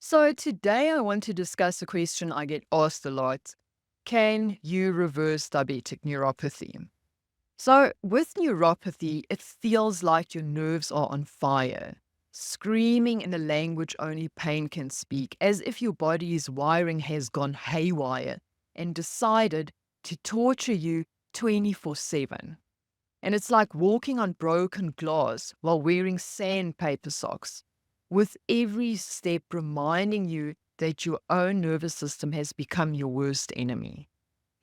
So today I want to discuss a question I get asked a lot. Can you reverse diabetic neuropathy? So with neuropathy, it feels like your nerves are on fire, screaming in a language only pain can speak, as if your body's wiring has gone haywire and decided to torture you 24/7. And it's like walking on broken glass while wearing sandpaper socks, with every step reminding you that your own nervous system has become your worst enemy.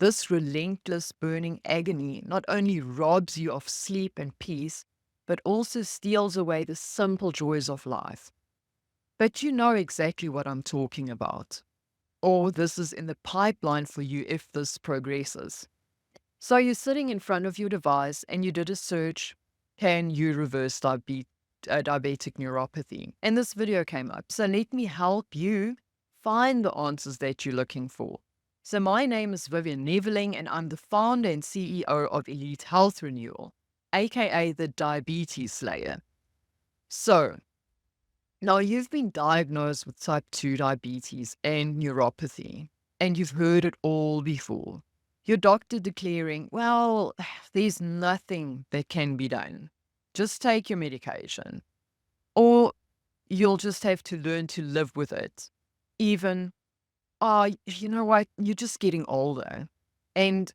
This relentless burning agony not only robs you of sleep and peace, but also steals away the simple joys of life. But you know exactly what I'm talking about. Or this is in the pipeline for you if this progresses. So you're sitting in front of your device and you did a search, can you reverse diabetic neuropathy? And this video came up. So let me help you find the answers that you're looking for. So my name is Vivian Neveling and I'm the founder and CEO of Elite Health Renewal, aka the Diabetes Slayer. So now you've been diagnosed with type 2 diabetes and neuropathy, and you've heard it all before. Your doctor declaring, well, there's nothing that can be done. Just take your medication. Or you'll just have to learn to live with it. Even, you know what? You're just getting older. And,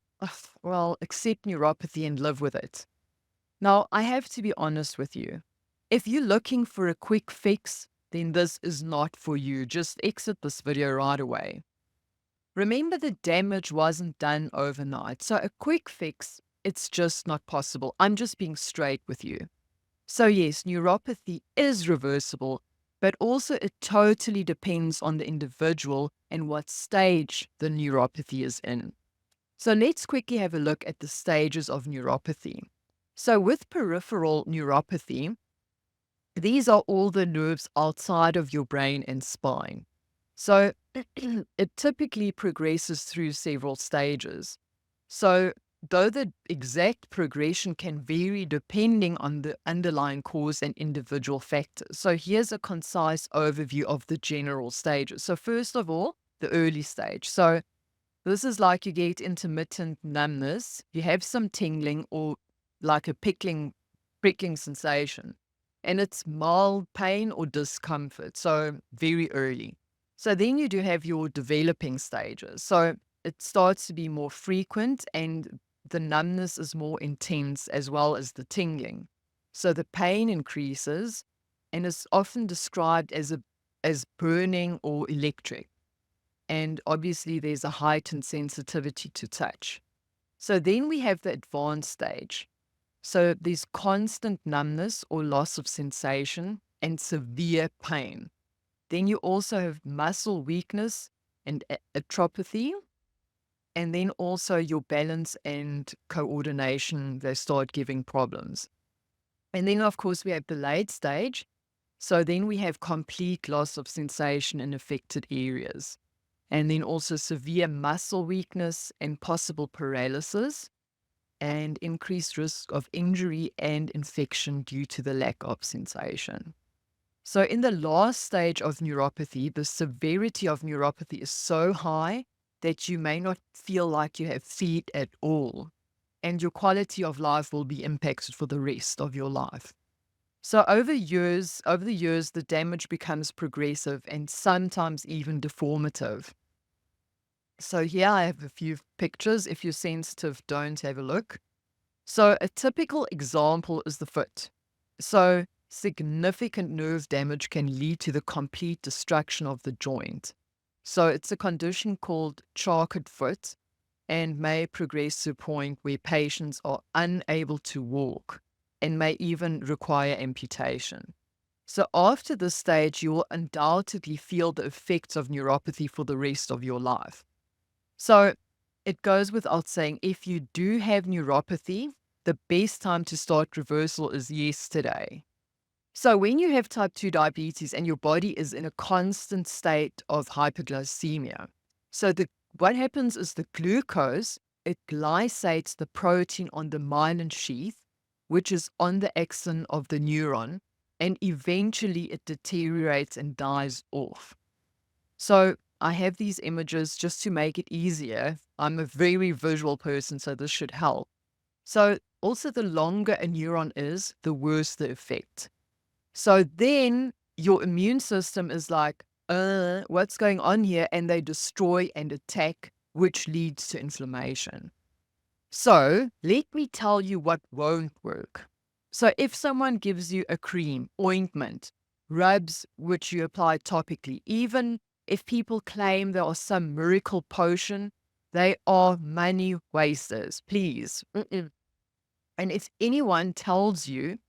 well, accept neuropathy and live with it. Now, I have to be honest with you. If you're looking for a quick fix, then this is not for you. Just exit this video right away. Remember, the damage wasn't done overnight. So a quick fix, it's just not possible. I'm just being straight with you. So yes, neuropathy is reversible, but also it totally depends on the individual and what stage the neuropathy is in. So let's quickly have a look at the stages of neuropathy. So with peripheral neuropathy, these are all the nerves outside of your brain and spine. So it typically progresses through several stages. So though the exact progression can vary depending on the underlying cause and individual factors. So here's a concise overview of the general stages. So first of all, the early stage. So this is like you get intermittent numbness, you have some tingling or like a prickling sensation, and it's mild pain or discomfort, so very early. So then you do have your developing stages. So it starts to be more frequent and the numbness is more intense as well as the tingling. So the pain increases and is often described as burning or electric. And obviously, there's a heightened sensitivity to touch. So then we have the advanced stage. So there's constant numbness or loss of sensation and severe pain. Then you also have muscle weakness and atrophy. And then also your balance and coordination, they start giving problems. And then, of course, we have the late stage. So then we have complete loss of sensation in affected areas, and then also severe muscle weakness and possible paralysis, and increased risk of injury and infection due to the lack of sensation. So, in the last stage of neuropathy, the severity of neuropathy is so high that you may not feel like you have feet at all, and your quality of life will be impacted for the rest of your life. So over the years, the damage becomes progressive and sometimes even deformative. So here I have a few pictures. If you're sensitive, don't have a look. So a typical example is the foot. So significant nerve damage can lead to the complete destruction of the joint. So it's a condition called charcot foot and may progress to a point where patients are unable to walk and may even require amputation. So after this stage, you will undoubtedly feel the effects of neuropathy for the rest of your life. So it goes without saying, if you do have neuropathy, the best time to start reversal is yesterday. So when you have type 2 diabetes and your body is in a constant state of hyperglycemia, so what happens is the glucose, it glycates the protein on the myelin sheath, which is on the axon of the neuron, and eventually it deteriorates and dies off. So I have these images just to make it easier. I'm a very visual person, so this should help. So also the longer a neuron is, the worse the effect. So then your immune system is like, what's going on here? And they destroy and attack, which leads to inflammation. So let me tell you what won't work. So if someone gives you a cream, ointment, rubs which you apply topically, even if people claim there are some miracle potion, they are money wasters, please. And if anyone tells you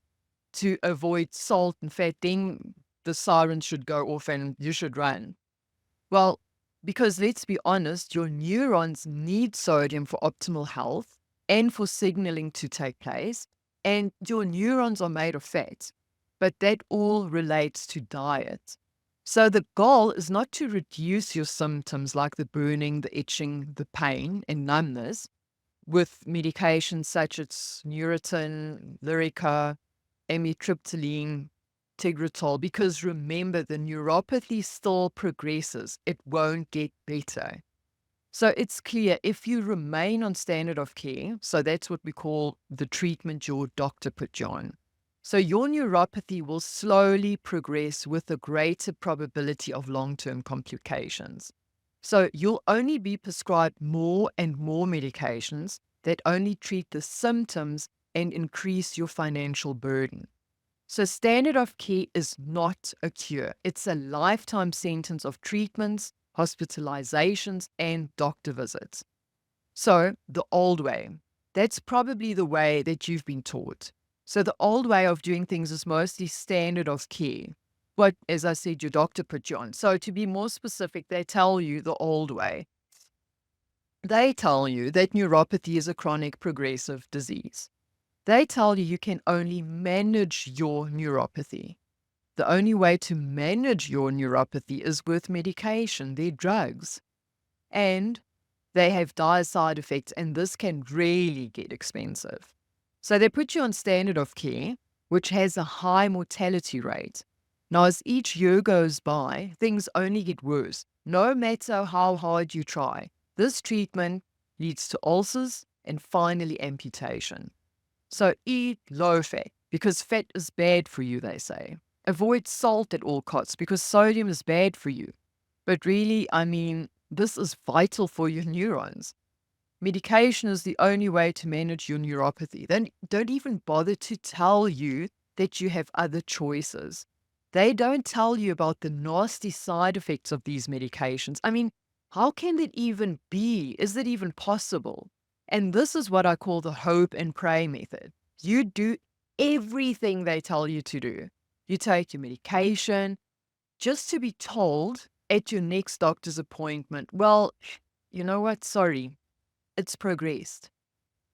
to avoid salt and fat, then the sirens should go off and you should run. Well, because let's be honest, your neurons need sodium for optimal health and for signaling to take place. And your neurons are made of fat, but that all relates to diet. So the goal is not to reduce your symptoms like the burning, the itching, the pain, and numbness with medications such as Neurontin, Lyrica, amitriptyline, Tegretol, because remember, the neuropathy still progresses. It won't get better. So it's clear if you remain on standard of care, so that's what we call the treatment your doctor put you on. So your neuropathy will slowly progress with a greater probability of long-term complications. So you'll only be prescribed more and more medications that only treat the symptoms and increase your financial burden. So standard of care is not a cure. It's a lifetime sentence of treatments, hospitalizations, and doctor visits. So the old way, that's probably the way that you've been taught. So the old way of doing things is mostly standard of care. But as I said, your doctor put you on. So to be more specific, they tell you the old way. They tell you that neuropathy is a chronic progressive disease. They tell you you can only manage your neuropathy. The only way to manage your neuropathy is with medication, they're drugs. And they have dire side effects, and this can really get expensive. So they put you on standard of care, which has a high mortality rate. Now, as each year goes by, things only get worse, no matter how hard you try. This treatment leads to ulcers and finally amputation. So eat low fat because fat is bad for you, they say. Avoid salt at all costs because sodium is bad for you. But really, I mean, this is vital for your neurons. Medication is the only way to manage your neuropathy. Then don't even bother to tell you that you have other choices. They don't tell you about the nasty side effects of these medications. I mean, how can that even be? Is that even possible? And this is what I call the hope and pray method. You do everything they tell you to do. You take your medication just to be told at your next doctor's appointment, well, you know what? Sorry, it's progressed.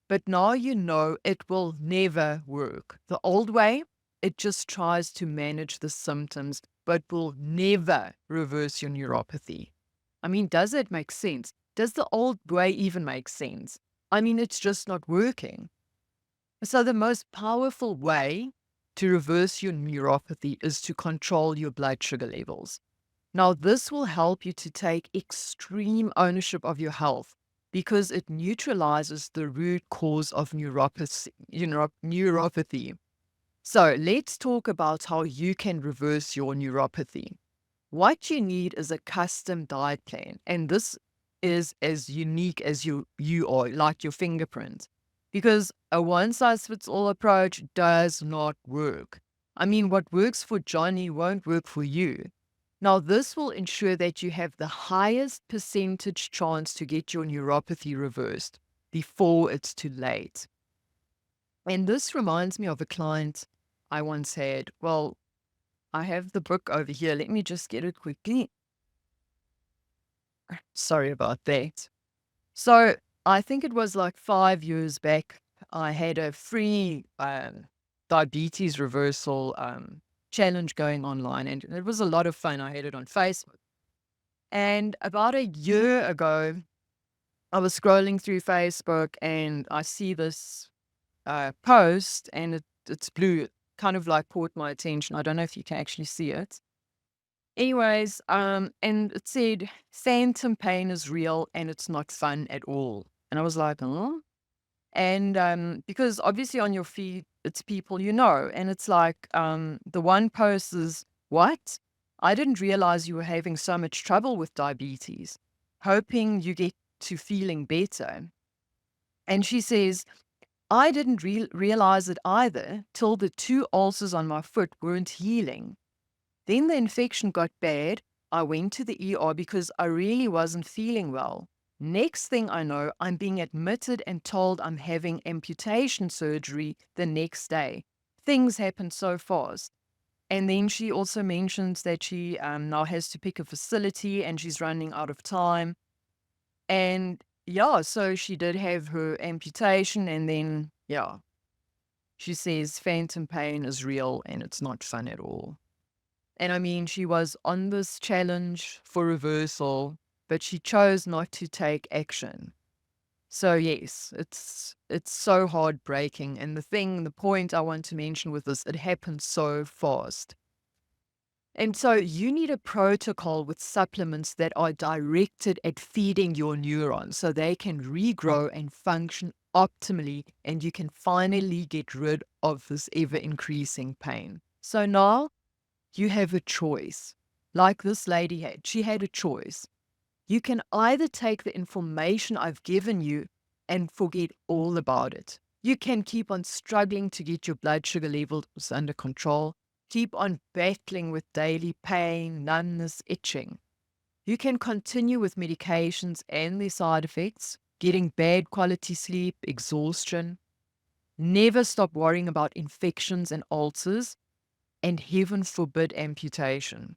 But now you know it will never work. The old way, it just tries to manage the symptoms, but will never reverse your neuropathy. I mean, does it make sense? Does the old way even make sense? I mean, it's just not working. So the most powerful way to reverse your neuropathy is to control your blood sugar levels. Now, this will help you to take extreme ownership of your health because it neutralizes the root cause of neuropathy. So let's talk about how you can reverse your neuropathy. What you need is a custom diet plan, and this is as unique as you are, like your fingerprint, because a one-size-fits-all approach does not work. I mean, what works for Johnny won't work for you. Now, this will ensure that you have the highest percentage chance to get your neuropathy reversed before it's too late. And this reminds me of a client I once had. Well, I have the book over here. Let me just get it quickly. Sorry about that. So I think it was like 5 years back. I had a free diabetes reversal challenge going online, and it was a lot of fun. I had it on Facebook. And about a year ago, I was scrolling through Facebook and I see this post, and it's blue. It kind of like caught my attention. I don't know if you can actually see it. Anyways, and it said, phantom pain is real and it's not fun at all. And I was like, huh? And because obviously on your feed, it's people you know. And it's like, the one post is, what? I didn't realize you were having so much trouble with diabetes. Hoping you get to feeling better. And she says, I didn't realize it either till the two ulcers on my foot weren't healing. Then the infection got bad. I went to the ER because I really wasn't feeling well. Next thing I know, I'm being admitted and told I'm having amputation surgery the next day. Things happen so fast. And then she also mentions that she now has to pick a facility and she's running out of time. And yeah, so she did have her amputation, and then, yeah, she says phantom pain is real and it's not fun at all. And I mean, she was on this challenge for reversal, but she chose not to take action. So yes, it's so heartbreaking. And the point I want to mention with this, it happened so fast. And so you need a protocol with supplements that are directed at feeding your neurons so they can regrow and function optimally, and you can finally get rid of this ever increasing pain. So now you have a choice. Like this lady had, she had a choice. You can either take the information I've given you and forget all about it. You can keep on struggling to get your blood sugar levels under control, keep on battling with daily pain, numbness, itching. You can continue with medications and their side effects, getting bad quality sleep, exhaustion. Never stop worrying about infections and ulcers, and heaven forbid amputation.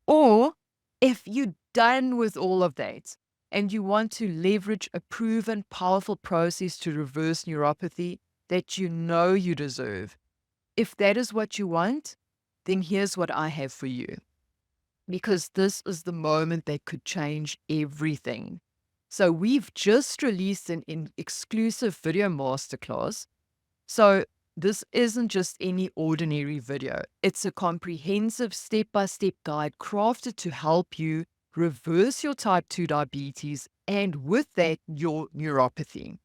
Or if you're done with all of that and you want to leverage a proven, powerful process to reverse neuropathy that you know you deserve, if that is what you want, then here's what I have for you. Because this is the moment that could change everything. So we've just released an exclusive video masterclass. So this isn't just any ordinary video. It's a comprehensive step-by-step guide crafted to help you reverse your type 2 diabetes and with that, your neuropathy.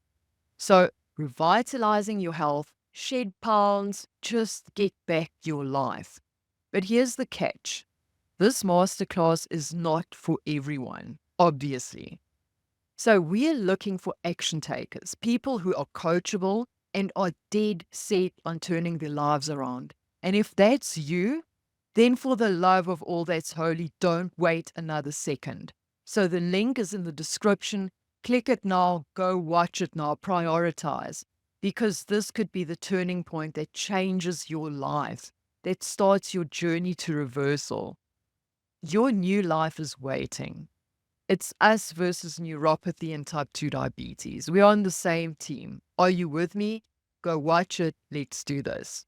So revitalizing your health, shed pounds, just get back your life. But here's the catch. This masterclass is not for everyone, obviously. So we're looking for action takers, people who are coachable and are dead set on turning their lives around. And if that's you, then for the love of all that's holy, don't wait another second. So the link is in the description. Click it now, go watch it now, prioritize, because this could be the turning point that changes your life, that starts your journey to reversal. Your new life is waiting. It's us versus neuropathy and type 2 diabetes. We're on the same team. Are you with me? Go watch it. Let's do this.